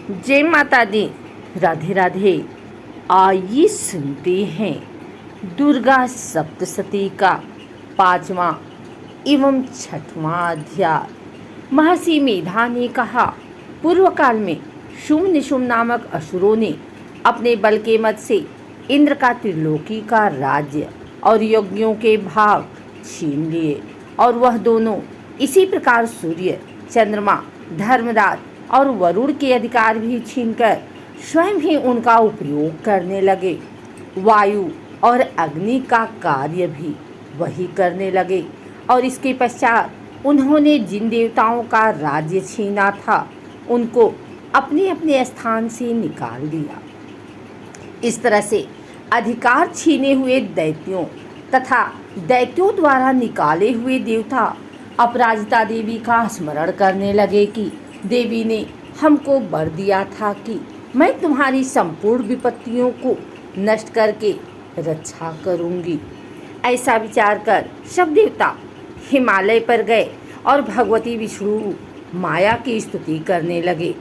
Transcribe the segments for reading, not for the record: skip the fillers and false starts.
जय माता दी। राधे राधे। आइए सुनते हैं दुर्गा सप्तशती का 5वां एवं 6वां अध्याय। महर्षि मेधा ने कहा, पूर्व काल में शुम्भ निशुम्भ नामक असुरों ने अपने बल के मद से इंद्र का त्रिलोकी का राज्य और यज्ञों के भाग छीन लिए, और वह दोनों इसी प्रकार सूर्य, चंद्रमा, धर्मराज और वरुण के अधिकार भी छीनकर स्वयं ही उनका उपयोग करने लगे। वायु और अग्नि का कार्य भी वही करने लगे, और इसके पश्चात उन्होंने जिन देवताओं का राज्य छीना था उनको अपने अपने स्थान से निकाल दिया। इस तरह से अधिकार छीने हुए दैत्यों तथा दैत्यों द्वारा निकाले हुए देवता अपराजिता देवी का स्मरण करने लगे कि देवी ने हमको वर दिया था कि मैं तुम्हारी संपूर्ण विपत्तियों को नष्ट करके रक्षा करूंगी। ऐसा विचार कर सब देवता हिमालय पर गए और भगवती विष्णु माया की स्तुति करने लगे।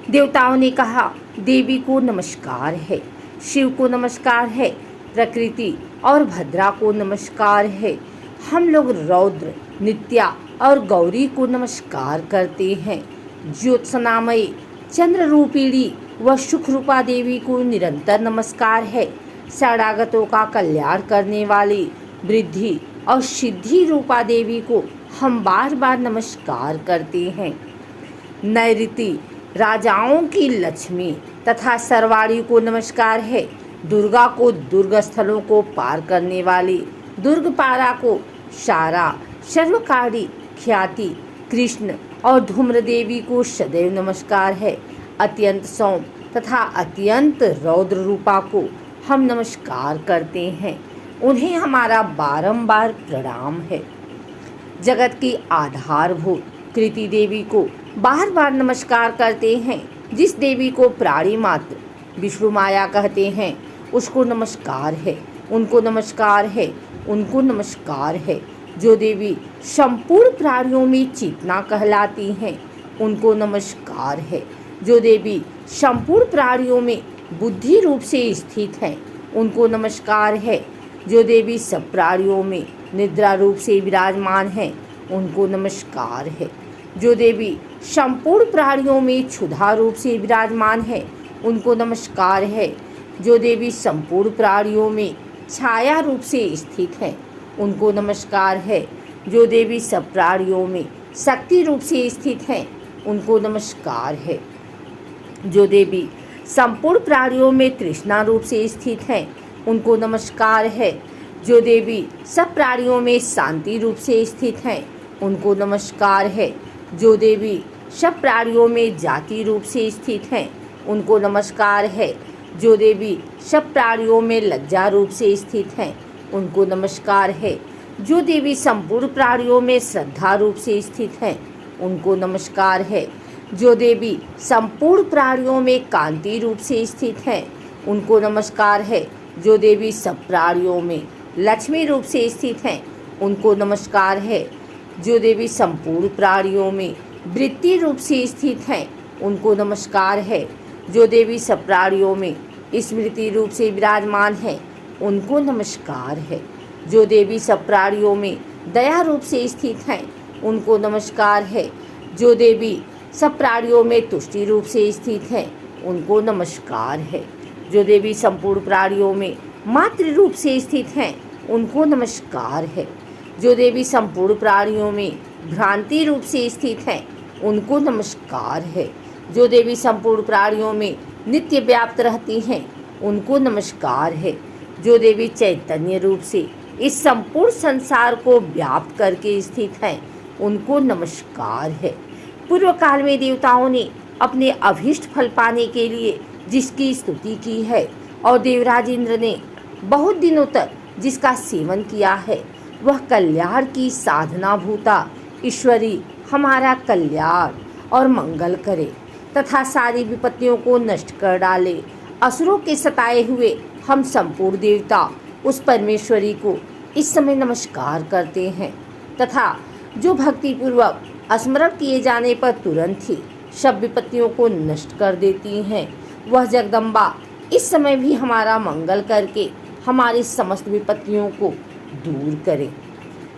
देवताओं ने कहा, देवी को नमस्कार है, शिव को नमस्कार है, प्रकृति और भद्रा को नमस्कार है। हम लोग रौद्र, नित्या और गौरी को नमस्कार करते हैं। ज्योत्सनामयी, चंद्र रूपिणी व सुख रूपा देवी को निरंतर नमस्कार है। शरणागतों का कल्याण करने वाली वृद्धि और सिद्धि रूपा देवी को हम बार बार नमस्कार करते हैं। नैऋति, राजाओं की लक्ष्मी तथा सरवाड़ी को नमस्कार है। दुर्गा को दुर्ग स्थलों को पार करने वाली, दुर्गपारा को सारा, सर्वकारी ख्याति, कृष्ण और धूम्र देवी को सदैव नमस्कार है। अत्यंत सौम्य तथा अत्यंत रौद्र रूपा को हम नमस्कार करते हैं, उन्हें हमारा बारंबार प्रणाम है। जगत की आधारभूत कृति देवी को बार बार नमस्कार करते हैं। जिस देवी को प्राणी मात्र विष्णु माया कहते हैं उसको नमस्कार है, उनको नमस्कार है, उनको नमस्कार है। जो देवी संपूर्ण प्राणियों में चेतना कहलाती हैं उनको नमस्कार है। जो देवी संपूर्ण प्राणियों में बुद्धि रूप से स्थित हैं उनको नमस्कार है। जो देवी सब प्राणियों में निद्रा रूप से विराजमान हैं उनको नमस्कार है। जो देवी संपूर्ण प्राणियों में क्षुधा रूप से विराजमान है उनको नमस्कार है। जो देवी संपूर्ण प्राणियों में छाया रूप से स्थित हैं उनको नमस्कार है। जो देवी सब प्राणियों में शक्ति रूप से स्थित हैं उनको नमस्कार है। जो देवी संपूर्ण प्राणियों में तृष्णा रूप से स्थित हैं उनको नमस्कार है। जो देवी सब प्राणियों में शांति रूप से स्थित हैं उनको नमस्कार है। जो देवी सब प्राणियों में जाति रूप से स्थित हैं उनको नमस्कार है। जो देवी सब प्राणियों में लज्जा रूप से स्थित हैं उनको नमस्कार है। जो देवी संपूर्ण प्राणियों में श्रद्धा रूप से स्थित हैं उनको नमस्कार है। जो देवी संपूर्ण प्राणियों में कांति रूप से स्थित हैं उनको नमस्कार है। जो देवी सब प्राणियों में लक्ष्मी रूप से स्थित हैं उनको नमस्कार है। जो देवी संपूर्ण प्राणियों में वृत्ति रूप से स्थित हैं उनको नमस्कार है। जो देवी सब प्राणियों में स्मृति रूप से विराजमान है उनको नमस्कार है। जो देवी सब प्राणियों में दया रूप से स्थित हैं उनको नमस्कार है। जो देवी सब प्राणियों में तुष्टि रूप से स्थित हैं उनको नमस्कार है। जो देवी संपूर्ण प्राणियों में मातृ रूप से स्थित हैं उनको नमस्कार है। जो देवी संपूर्ण प्राणियों में भ्रांति रूप से स्थित हैं उनको नमस्कार है। जो देवी संपूर्ण प्राणियों में नित्य व्याप्त रहती हैं उनको नमस्कार है। जो देवी चैतन्य रूप से इस संपूर्ण संसार को व्याप्त करके स्थित हैं उनको नमस्कार है। पूर्व काल में देवताओं ने अपने अभीष्ट फल पाने के लिए जिसकी स्तुति की है और देवराज इंद्र ने बहुत दिनों तक जिसका सेवन किया है वह कल्याण की साधना भूता ईश्वरी हमारा कल्याण और मंगल करे तथा सारी विपत्तियों को नष्ट कर डाले। असुरों के सताए हुए हम संपूर्ण देवता उस परमेश्वरी को इस समय नमस्कार करते हैं तथा जो भक्ति पूर्वक स्मरण किए जाने पर तुरंत ही सब विपत्तियों को नष्ट कर देती हैं। वह जगदम्बा इस समय भी हमारा मंगल करके हमारी समस्त विपत्तियों को दूर करे।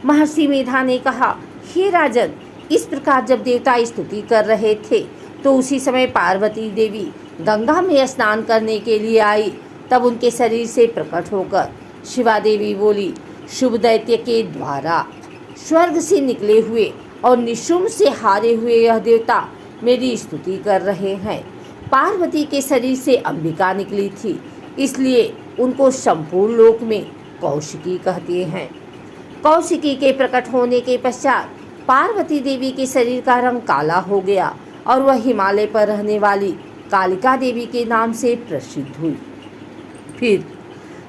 महर्षि मेधा ने कहा, हे राजन, इस प्रकार जब देवता स्तुति कर रहे थे तो उसी समय पार्वती देवी गंगा में स्नान करने के लिए आई। तब उनके शरीर से प्रकट होकर शिवा देवी बोली, शुभ दैत्य के द्वारा स्वर्ग से निकले हुए और निशुम्भ से हारे हुए यह देवता मेरी स्तुति कर रहे हैं। पार्वती के शरीर से अंबिका निकली थी, इसलिए उनको संपूर्ण लोक में कौशिकी कहते हैं। कौशिकी के प्रकट होने के पश्चात पार्वती देवी के शरीर का रंग काला हो गया और वह हिमालय पर रहने वाली कालिका देवी के नाम से प्रसिद्ध हुई। फिर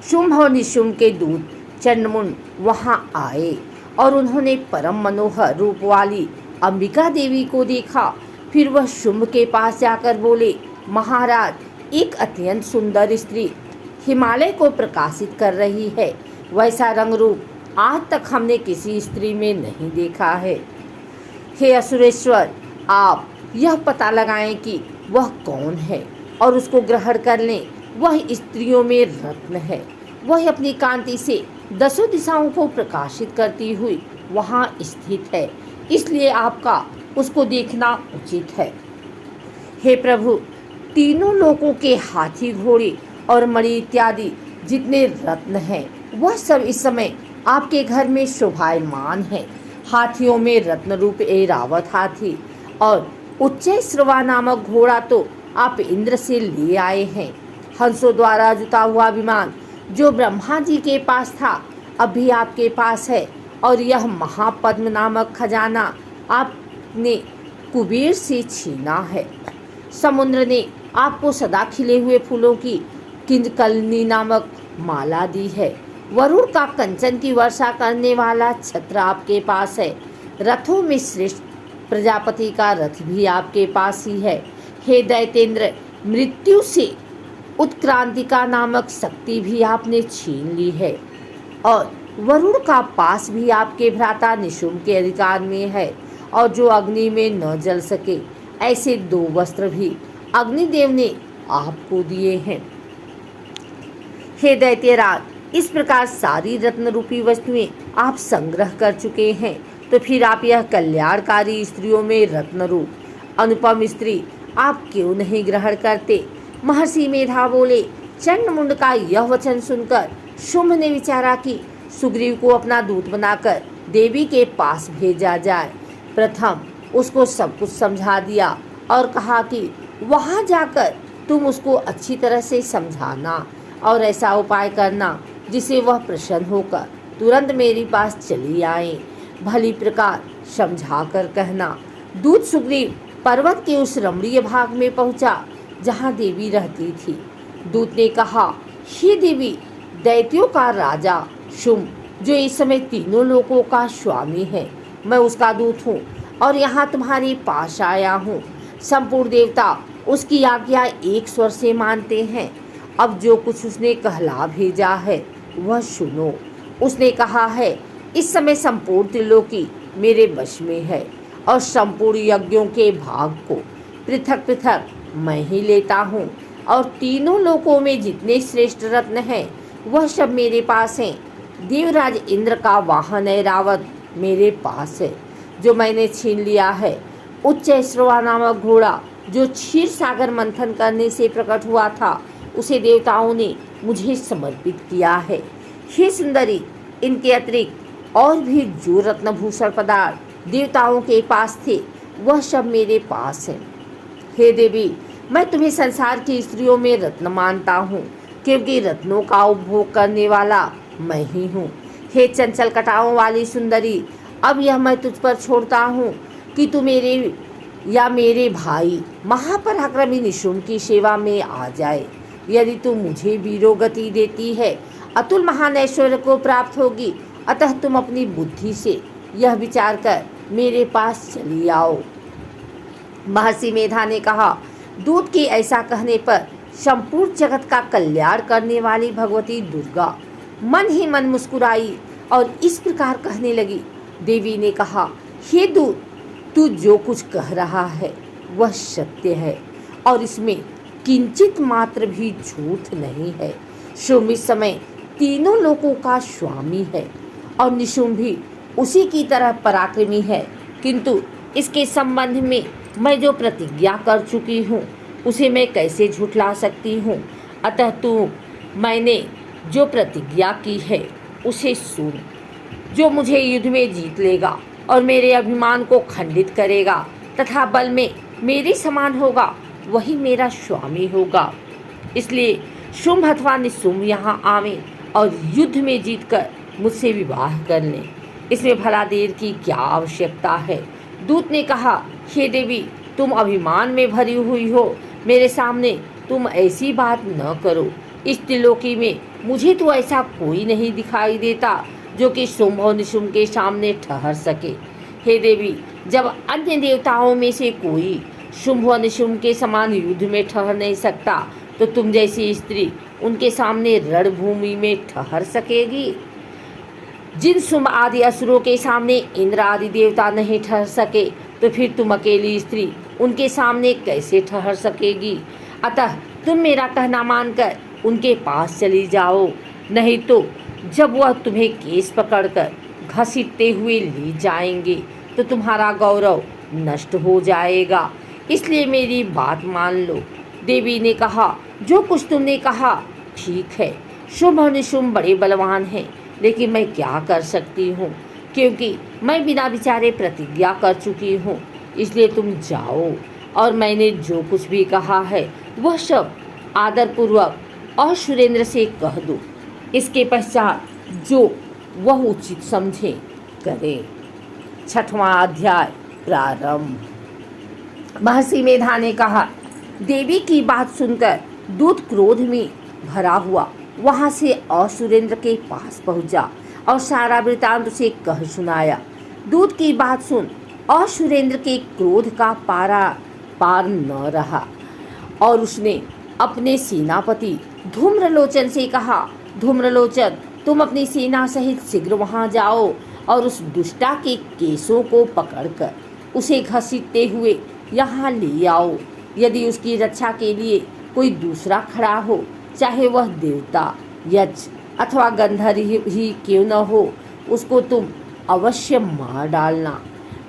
शुंभ और निशुंभ के दूत चंडमुंड वहां आए और उन्होंने परम मनोहर रूप वाली अंबिका देवी को देखा। फिर वह शुंभ के पास जाकर बोले, महाराज, एक अत्यंत सुंदर स्त्री हिमालय को प्रकाशित कर रही है। वैसा रंग रूप आज तक हमने किसी स्त्री में नहीं देखा है। हे असुरेश्वर, आप यह पता लगाएं कि वह कौन है और उसको ग्रहण कर लें। वह स्त्रियों में रत्न है। वह अपनी कांति से दसों दिशाओं को प्रकाशित करती हुई वहाँ स्थित है, इसलिए आपका उसको देखना उचित है। हे प्रभु, तीनों लोकों के हाथी, घोड़े और मणि इत्यादि जितने रत्न हैं, वह सब इस समय आपके घर में शोभायमान है। हाथियों में रत्न रूप ऐरावत हाथी और उच्चैश्रवा नामक घोड़ा तो आप इंद्र से ले आए हैं। हंसों द्वारा जुता हुआ विमान जो ब्रह्मा जी के पास था, अब भी आपके पास है। और यह महापद्म नामक खजाना आपने कुबेर से छीना है। समुद्र ने आपको सदा खिले हुए फूलों की किंजकलनी नामक माला दी है। वरुण का कंचन की वर्षा करने वाला छत्र आपके पास है। रथों में श्रेष्ठ प्रजापति का रथ भी आपके पास ही है। हे दैतेंद्र, मृत्यु से उत्क्रांतिका नामक शक्ति भी आपने छीन ली है और वरुण का पास भी आपके भ्राता निशुंभ के अधिकार में है। और जो अग्नि में न जल सके, ऐसे 2 वस्त्र भी अग्निदेव ने आपको दिए हैं। हे दैत्यराज, इस प्रकार सारी रत्न रूपी वस्तुएं आप संग्रह कर चुके हैं, तो फिर आप यह कल्याणकारी स्त्रियों में रत्न रूप अनुपम स्त्री आप क्यों नहीं ग्रहण करते? महर्षि मेधा बोले, चंडमुंड का यह वचन सुनकर शुंभ ने विचारा कि सुग्रीव को अपना दूत बनाकर देवी के पास भेजा जाए। प्रथम उसको सब कुछ समझा दिया और कहा कि वहां जाकर तुम उसको अच्छी तरह से समझाना और ऐसा उपाय करना जिसे वह प्रसन्न होकर तुरंत मेरे पास चली आए। भली प्रकार समझा कर कहना। दूत सुग्रीव पर्वत के उस रमणीय भाग में पहुंचा जहां देवी रहती थी। दूत ने कहा, हे देवी, दैत्यों का राजा शुंभ जो इस समय तीनों लोकों का स्वामी है, मैं उसका दूत हूँ और यहाँ तुम्हारे पास आया हूँ। संपूर्ण देवता उसकी आज्ञा एक स्वर से मानते हैं। अब जो कुछ उसने कहला भेजा है वह सुनो। उसने कहा है, इस समय संपूर्ण त्रिलोकी मेरे वश में है और संपूर्ण यज्ञों के भाग को पृथक पृथक मैं ही लेता हूँ और तीनों लोकों में जितने श्रेष्ठ रत्न हैं वह सब मेरे पास हैं। देवराज इंद्र का वाहन ऐरावत मेरे पास है जो मैंने छीन लिया है। उच्चैश्रवा नामक घोड़ा जो क्षीर सागर मंथन करने से प्रकट हुआ था, उसे देवताओं ने मुझे समर्पित किया है। हे सुंदरी, इनके अतिरिक्त और भी जो रत्नभूषण पदार्थ देवताओं के पास थे वह सब मेरे पास है। हे देवी, मैं तुम्हें संसार की स्त्रियों में रत्न मानता हूँ, क्योंकि रत्नों का उपभोग करने वाला मैं ही हूँ। हे चंचल कटाओं वाली सुंदरी, अब यह मैं तुझ पर छोड़ता हूँ कि तू मेरे या मेरे भाई महापराक्रमी निशुंभ की सेवा में आ जाए। यदि तू मुझे वीरोगति देती है, अतुल महान ऐश्वर्य को प्राप्त होगी। अतः तुम अपनी बुद्धि से यह विचार कर मेरे पास चली आओ। महर्षि मेधा ने कहा, दूत के ऐसा कहने पर संपूर्ण जगत का कल्याण करने वाली भगवती दुर्गा मन ही मन मुस्कुराई और इस प्रकार कहने लगी। देवी ने कहा, हे दूत, तू जो कुछ कह रहा है वह सत्य है और इसमें किंचित मात्र भी झूठ नहीं है। शुंभ इस समय तीनों लोकों का स्वामी है और निशुंभ भी उसी की तरह पराक्रमी है, किंतु इसके संबंध में मैं जो प्रतिज्ञा कर चुकी हूँ उसे मैं कैसे झुठला सकती हूँ। अतः तू मैंने जो प्रतिज्ञा की है उसे सुन। जो मुझे युद्ध में जीत लेगा और मेरे अभिमान को खंडित करेगा तथा बल में मेरे समान होगा वही मेरा स्वामी होगा। इसलिए शुंभ अथवा निशुंभ यहाँ आवे और युद्ध में जीतकर मुझसे विवाह कर लें। इसमें भला देर की क्या आवश्यकता है। दूत ने कहा, हे देवी, तुम अभिमान में भरी हुई हो, मेरे सामने तुम ऐसी बात न करो। इस त्रिलोकी में मुझे तो ऐसा कोई नहीं दिखाई देता जो कि शुंभ और निशुंभ के सामने ठहर सके। हे देवी, जब अन्य देवताओं में से कोई शुंभ और निशुंभ के समान युद्ध में ठहर नहीं सकता तो तुम जैसी स्त्री उनके सामने रणभूमि में ठहर सकेगी। जिन शुंभ आदि असुरों के सामने इंद्र आदि देवता नहीं ठहर सके तो फिर तुम अकेली स्त्री उनके सामने कैसे ठहर सकेगी। अतः तुम मेरा कहना मानकर उनके पास चली जाओ, नहीं तो जब वह तुम्हें केस पकड़कर घसीटते हुए ले जाएंगे तो तुम्हारा गौरव नष्ट हो जाएगा। इसलिए मेरी बात मान लो। देवी ने कहा, जो कुछ तुमने कहा ठीक है। शुंभ और निशुंभ बड़े बलवान हैं, लेकिन मैं क्या कर सकती हूँ, क्योंकि मैं बिना विचारे प्रतिज्ञा कर चुकी हूँ। इसलिए तुम जाओ और मैंने जो कुछ भी कहा है वह सब आदरपूर्वक और सुरेंद्र से कह दो। इसके पश्चात जो वह उचित समझे करे। 6वां अध्याय प्रारंभ। महर्षि मेधा ने कहा, देवी की बात सुनकर दूत क्रोध में भरा हुआ वहां से असुरेंद्र के पास पहुंचा और सारा वृतांत उसे कह सुनाया। दूत की बात सुन असुरेंद्र के क्रोध का पार न रहा और उसने अपने सेनापति धूम्रलोचन से कहा, धूम्रलोचन, तुम अपनी सेना सहित शीघ्र वहां जाओ और उस दुष्टा के केसों को पकड़कर उसे घसीटते हुए यहाँ ले आओ। यदि उसकी रक्षा के लिए कोई दूसरा खड़ा हो, चाहे वह देवता, यक्ष अथवा गंधर्व ही क्यों न हो, उसको तुम अवश्य मार डालना।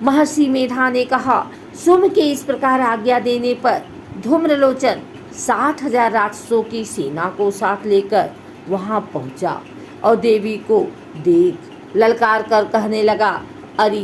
महर्षि मेधा ने कहा, शुंभ के इस प्रकार आज्ञा देने पर धूम्रलोचन 60,000 राक्षसों की सेना को साथ लेकर वहां पहुंचा और देवी को देख ललकार कर कहने लगा, अरे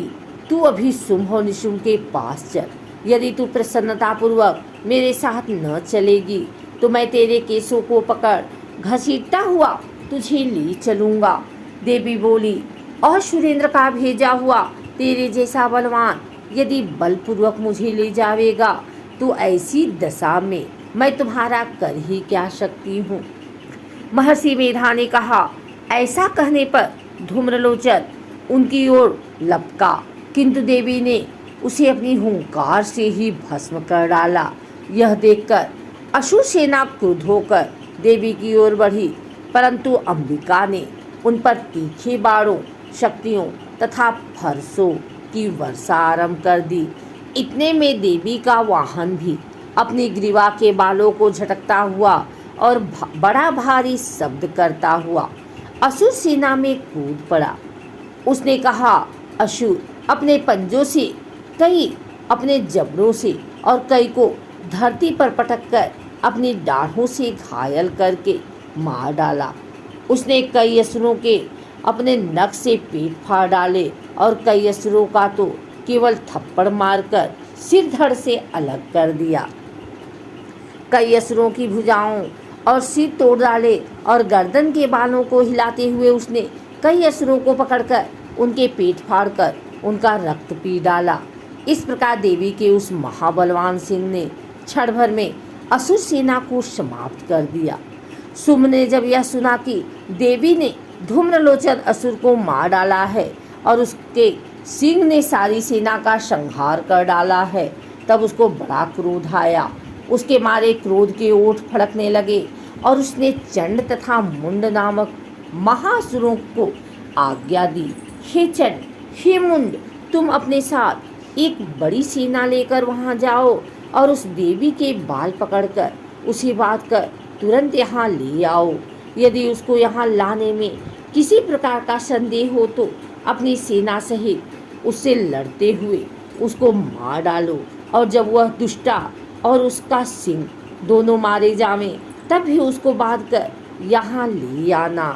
तू अभी शुंभ और निशुंभ के पास चल। यदि तू प्रसन्नतापूर्वक मेरे साथ न चलेगी तो मैं तेरे केसों को पकड़ घसीटता हुआ तुझे ले चलूंगा। देवी बोली, और सुरेंद्र का भेजा हुआ तेरे जैसा बलवान यदि बलपूर्वक मुझे ले जावेगा तो ऐसी दशा में मैं तुम्हारा कर ही क्या सकती हूँ। महर्षि मेधा ने कहा, ऐसा कहने पर धूम्रलोचन उनकी ओर लपका, किंतु देवी ने उसे अपनी हुंकार से ही भस्म कर डाला। यह देखकर असुर सेना क्रुद्ध होकर देवी की ओर बढ़ी, परंतु अंबिका ने उन पर तीखे बाणों, शक्तियों तथा फरसों की वर्षा आरंभ कर दी। इतने में देवी का वाहन भी अपनी ग्रीवा के बालों को झटकता हुआ और बड़ा भारी शब्द करता हुआ असुर सेना में कूद पड़ा। उसने कहा, असुर अपने पंजों से, कई अपने जबड़ों से और कई को धरती पर पटककर अपनी डाढ़ों से घायल करके मार डाला। उसने कई असुरों के अपने नख से पेट फाड़ डाले और कई असुरों का तो केवल थप्पड़ मारकर सिर धड़ से अलग कर दिया। कई असुरों की भुजाओं और सिर तोड़ डाले और गर्दन के बालों को हिलाते हुए उसने कई असुरों को पकड़कर उनके पेट फाड़कर उनका रक्त पी डाला। इस प्रकार देवी के उस महाबलवान सिंह ने क्षण भर में असुर सेना को समाप्त कर दिया। शुंभ ने जब यह सुना कि देवी ने धूम्रलोचन असुर को मार डाला है और उसके सिंह ने सारी सेना का संहार कर डाला है, तब उसको बड़ा क्रोध आया। उसके मारे क्रोध के ओठ फड़कने लगे और उसने चंड तथा मुंड नामक महासुरों को आज्ञा दी, हे चंड, हे मुंड, तुम अपने साथ एक बड़ी सेना लेकर वहां जाओ और उस देवी के बाल पकड़कर उसे बांध कर तुरंत यहाँ ले आओ। यदि उसको यहाँ लाने में किसी प्रकार का संदेह हो तो अपनी सेना सहित उससे लड़ते हुए उसको मार डालो, और जब वह दुष्टा और उसका सिंह दोनों मारे जावें तब भी उसको बांध कर यहाँ ले आना।